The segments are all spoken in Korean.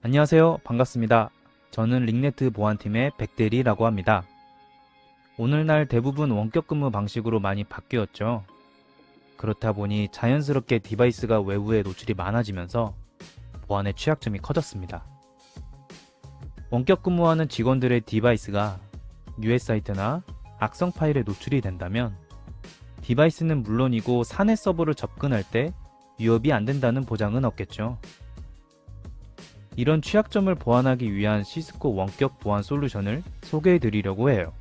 안녕하세요. 반갑습니다. 저는 링네트 보안팀의 백대리라고 합니다. 오늘날 대부분 원격 근무 방식으로 많이 바뀌었죠. 그렇다 보니 자연스럽게 디바이스가 외부에 노출이 많아지면서 보안의 취약점이 커졌습니다. 원격 근무하는 직원들의 디바이스가 유해 사이트나 악성 파일에 노출이 된다면 디바이스는 물론이고 사내 서버를 접근할 때 위협이 안 된다는 보장은 없겠죠. 이런 취약점을 보완하기 위한 시스코 원격 보안 솔루션을 소개해 드리려고 해요.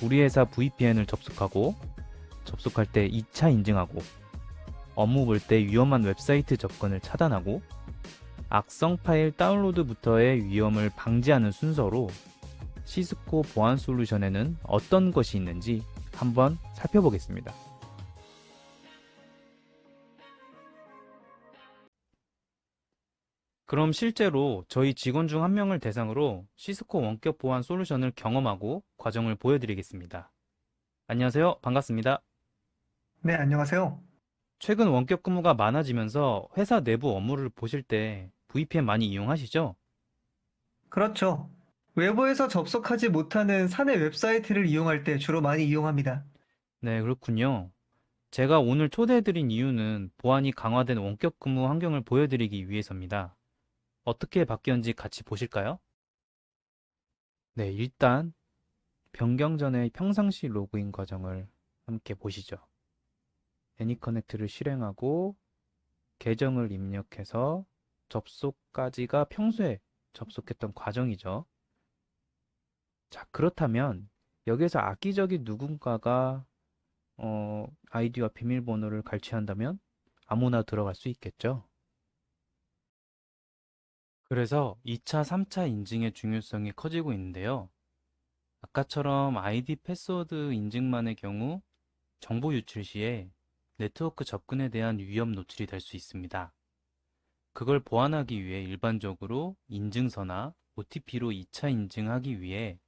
우리 회사 VPN을 접속할 때 2차 인증하고, 업무 볼 때 위험한 웹사이트 접근을 차단하고, 악성 파일 다운로드부터의 위험을 방지하는 순서로 시스코 보안 솔루션에는 어떤 것이 있는지 한번 살펴보겠습니다. 그럼 실제로 저희 직원 중 한 명을 대상으로 시스코 원격 보안 솔루션을 경험하고 과정을 보여드리겠습니다. 안녕하세요. 반갑습니다. 네, 안녕하세요. 최근 원격 근무가 많아지면서 회사 내부 업무를 보실 때 VPN 많이 이용하시죠? 그렇죠. 외부에서 접속하지 못하는 사내 웹사이트를 이용할 때 주로 많이 이용합니다. 네, 그렇군요. 제가 오늘 초대해드린 이유는 보안이 강화된 원격 근무 환경을 보여드리기 위해서입니다. 어떻게 바뀌었는지 같이 보실까요? 네, 일단 변경 전의 평상시 로그인 과정을 함께 보시죠. 애니커넥트를 실행하고 계정을 입력해서 접속까지가 평소에 접속했던 과정이죠. 자, 그렇다면 여기서 악의적인 누군가가 아이디와 비밀번호를 갈취한다면 아무나 들어갈 수 있겠죠. 그래서 2차, 3차 인증의 중요성이 커지고 있는데요. 아까처럼 아이디 패스워드 인증만의 경우 정보 유출 시에 네트워크 접근에 대한 위험 노출이 될 수 있습니다. 그걸 보완하기 위해 일반적으로 인증서나 OTP로 2차 인증하기 위해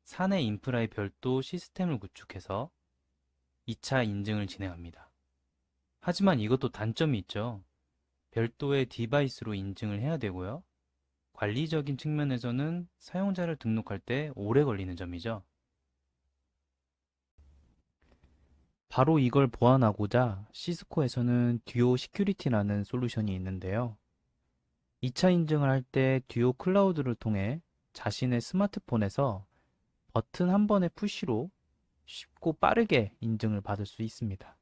사내 인프라의 별도 시스템을 구축해서 2차 인증을 진행합니다. 하지만 이것도 단점이 있죠. 별도의 디바이스로 인증을 해야 되고요. 관리적인 측면에서는 사용자를 등록할 때 오래 걸리는 점이죠. 바로 이걸 보완하고자 시스코에서는 듀오 시큐리티라는 솔루션이 있는데요. 2차 인증을 할 때 듀오 클라우드를 통해 자신의 스마트폰에서 버튼 한 번의 푸시로 쉽고 빠르게 인증을 받을 수 있습니다.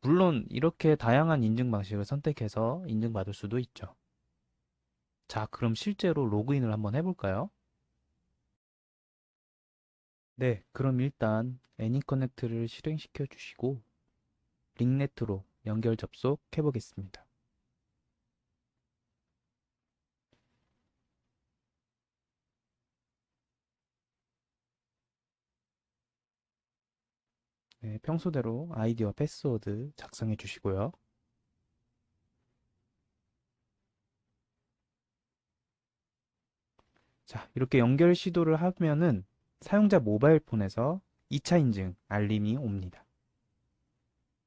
물론 이렇게 다양한 인증 방식을 선택해서 인증받을 수도 있죠. 자, 그럼 실제로 로그인을 한번 해볼까요? 네, 그럼 일단 애니커넥트를 실행시켜 주시고 링네트로 연결 접속해 보겠습니다. 네, 평소대로 아이디와 패스워드 작성해 주시고요. 자, 이렇게 연결 시도를 하면은 사용자 모바일 폰에서 2차 인증 알림이 옵니다.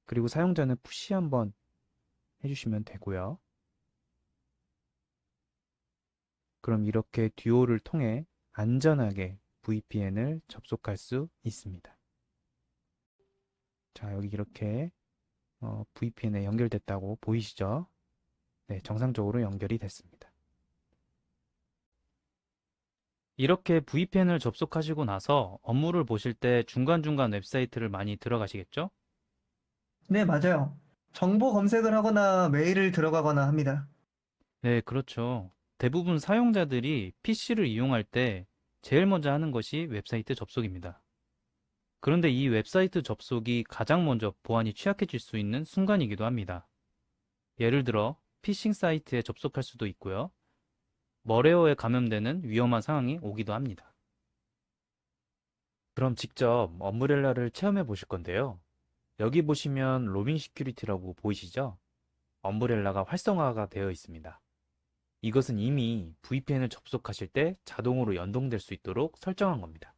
그리고 사용자는 푸시 한번 해주시면 되고요. 그럼 이렇게 듀오를 통해 안전하게 VPN을 접속할 수 있습니다. 자, 여기 이렇게 VPN에 연결됐다고 보이시죠? 네, 정상적으로 연결이 됐습니다. 이렇게 VPN을 접속하시고 나서 업무를 보실 때 중간중간 웹사이트를 많이 들어가시겠죠? 네, 맞아요. 정보 검색을 하거나 메일을 들어가거나 합니다. 네, 그렇죠. 대부분 사용자들이 PC를 이용할 때 제일 먼저 하는 것이 웹사이트 접속입니다. 그런데 이 웹사이트 접속이 가장 먼저 보안이 취약해질 수 있는 순간이기도 합니다. 예를 들어 피싱 사이트에 접속할 수도 있고요. 머레어에 감염되는 위험한 상황이 오기도 합니다. 그럼 직접 엄브렐라를 체험해 보실 건데요. 여기 보시면 로빈 시큐리티라고 보이시죠? 엄브렐라가 활성화가 되어 있습니다. 이것은 이미 VPN을 접속하실 때 자동으로 연동될 수 있도록 설정한 겁니다.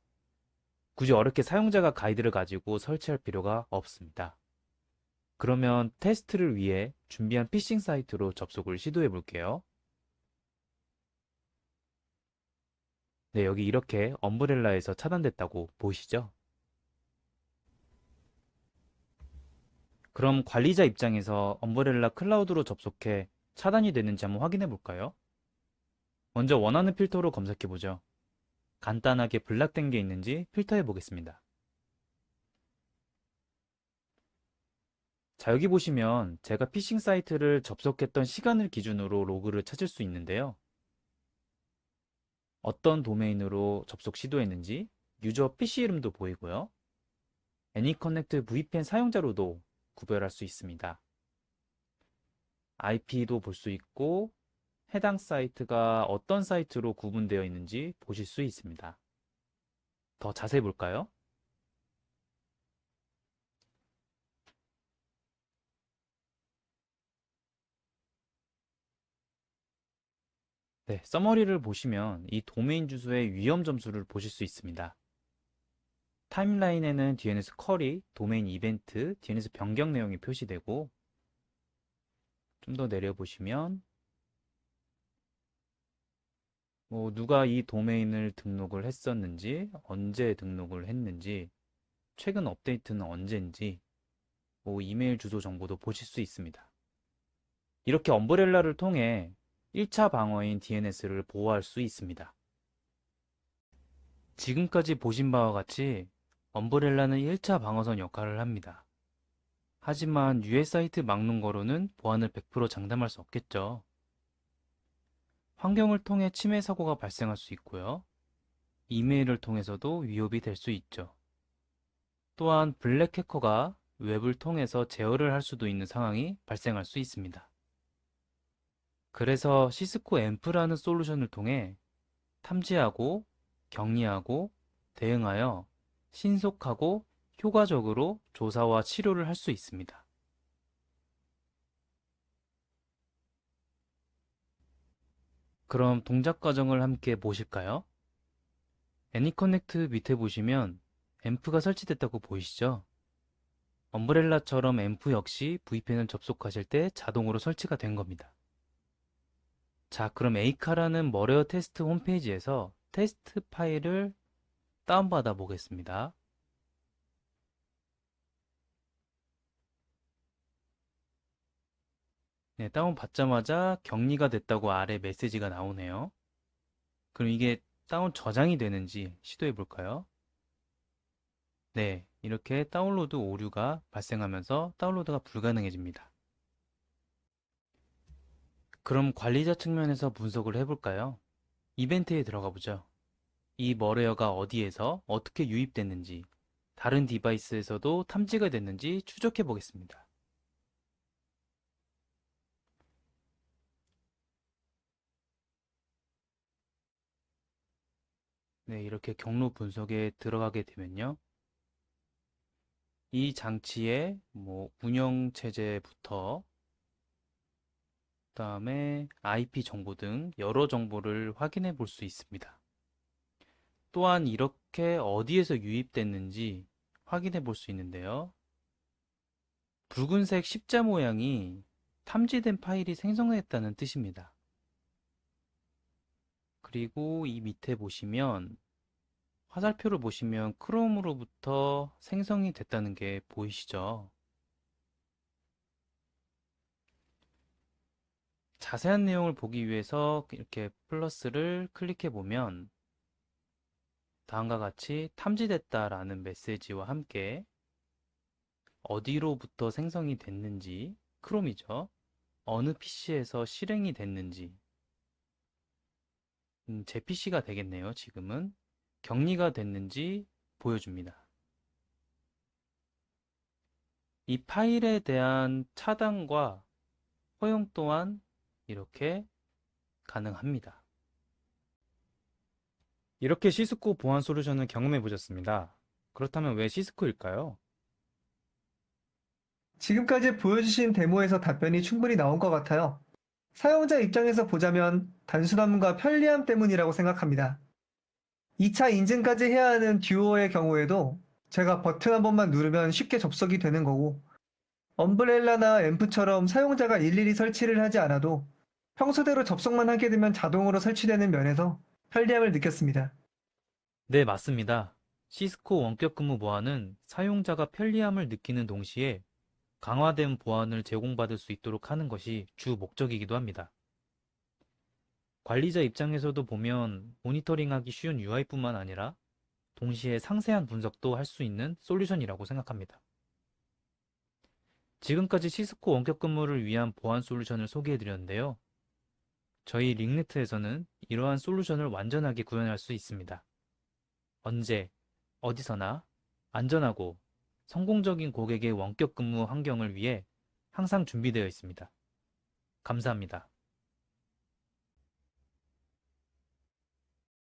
굳이 어렵게 사용자가 가이드를 가지고 설치할 필요가 없습니다. 그러면 테스트를 위해 준비한 피싱 사이트로 접속을 시도해 볼게요. 네, 여기 이렇게 엄브렐라에서 차단됐다고 보이시죠? 그럼 관리자 입장에서 엄브렐라 클라우드로 접속해 차단이 되는지 한번 확인해 볼까요? 먼저 원하는 필터로 검색해 보죠. 간단하게 블락된 게 있는지 필터해 보겠습니다. 자, 여기 보시면 제가 피싱 사이트를 접속했던 시간을 기준으로 로그를 찾을 수 있는데요. 어떤 도메인으로 접속 시도했는지 유저 PC 이름도 보이고요. 애니커넥트 VPN 사용자로도 구별할 수 있습니다. IP도 볼 수 있고 해당 사이트가 어떤 사이트로 구분되어 있는지 보실 수 있습니다. 더 자세히 볼까요? 네, 서머리를 보시면 이 도메인 주소의 위험 점수를 보실 수 있습니다. 타임라인에는 DNS 쿼리, 도메인 이벤트, DNS 변경 내용이 표시되고 좀 더 내려보시면 누가 이 도메인을 등록을 했었는지, 언제 등록을 했는지, 최근 업데이트는 언제인지, 이메일 주소 정보도 보실 수 있습니다. 이렇게 엄브렐라를 통해 1차 방어인 DNS를 보호할 수 있습니다. 지금까지 보신 바와 같이 엄브렐라는 1차 방어선 역할을 합니다. 하지만 유해 사이트 막는 거로는 보안을 100% 장담할 수 없겠죠. 환경을 통해 침해 사고가 발생할 수 있고요. 이메일을 통해서도 위협이 될 수 있죠. 또한 블랙 해커가 웹을 통해서 제어를 할 수도 있는 상황이 발생할 수 있습니다. 그래서 시스코 앰프라는 솔루션을 통해 탐지하고 격리하고 대응하여 신속하고 효과적으로 조사와 치료를 할 수 있습니다. 그럼 동작 과정을 함께 보실까요? 애니커넥트 밑에 보시면 앰프가 설치됐다고 보이시죠? 엄브렐라처럼 앰프 역시 VPN을 접속하실 때 자동으로 설치가 된 겁니다. 자, 그럼 에이카라는 머레어 테스트 홈페이지에서 테스트 파일을 다운받아 보겠습니다. 네, 다운받자마자 격리가 됐다고 아래 메시지가 나오네요. 그럼 이게 다운 저장이 되는지 시도해 볼까요? 네, 이렇게 다운로드 오류가 발생하면서 다운로드가 불가능해집니다. 그럼 관리자 측면에서 분석을 해볼까요? 이벤트에 들어가 보죠. 이 머레어가 어디에서 어떻게 유입됐는지, 다른 디바이스에서도 탐지가 됐는지 추적해 보겠습니다. 네, 이렇게 경로 분석에 들어가게 되면요. 이 장치의 운영 체제부터 그다음에 IP 정보 등 여러 정보를 확인해 볼 수 있습니다. 또한 이렇게 어디에서 유입됐는지 확인해 볼 수 있는데요. 붉은색 십자 모양이 탐지된 파일이 생성됐다는 뜻입니다. 그리고 이 밑에 보시면 화살표를 보시면 크롬으로부터 생성이 됐다는 게 보이시죠? 자세한 내용을 보기 위해서 이렇게 플러스를 클릭해 보면 다음과 같이 탐지됐다라는 메시지와 함께 어디로부터 생성이 됐는지, 크롬이죠. 어느 PC에서 실행이 됐는지, 제 PC가 되겠네요. 지금은 격리가 됐는지 보여줍니다. 이 파일에 대한 차단과 허용 또한 이렇게 가능합니다. 이렇게 시스코 보안 솔루션을 경험해 보셨습니다. 그렇다면 왜 시스코일까요? 지금까지 보여주신 데모에서 답변이 충분히 나온 것 같아요. 사용자 입장에서 보자면 단순함과 편리함 때문이라고 생각합니다. 2차 인증까지 해야 하는 듀오의 경우에도 제가 버튼 한 번만 누르면 쉽게 접속이 되는 거고, 엄브렐라나 앰프처럼 사용자가 일일이 설치를 하지 않아도 평소대로 접속만 하게 되면 자동으로 설치되는 면에서 편리함을 느꼈습니다. 네, 맞습니다. 시스코 원격 근무 보안은 사용자가 편리함을 느끼는 동시에 강화된 보안을 제공받을 수 있도록 하는 것이 주 목적이기도 합니다. 관리자 입장에서도 보면 모니터링하기 쉬운 UI뿐만 아니라 동시에 상세한 분석도 할 수 있는 솔루션이라고 생각합니다. 지금까지 시스코 원격 근무를 위한 보안 솔루션을 소개해드렸는데요. 저희 링네트에서는 이러한 솔루션을 완전하게 구현할 수 있습니다. 언제, 어디서나 안전하고 성공적인 고객의 원격 근무 환경을 위해 항상 준비되어 있습니다. 감사합니다.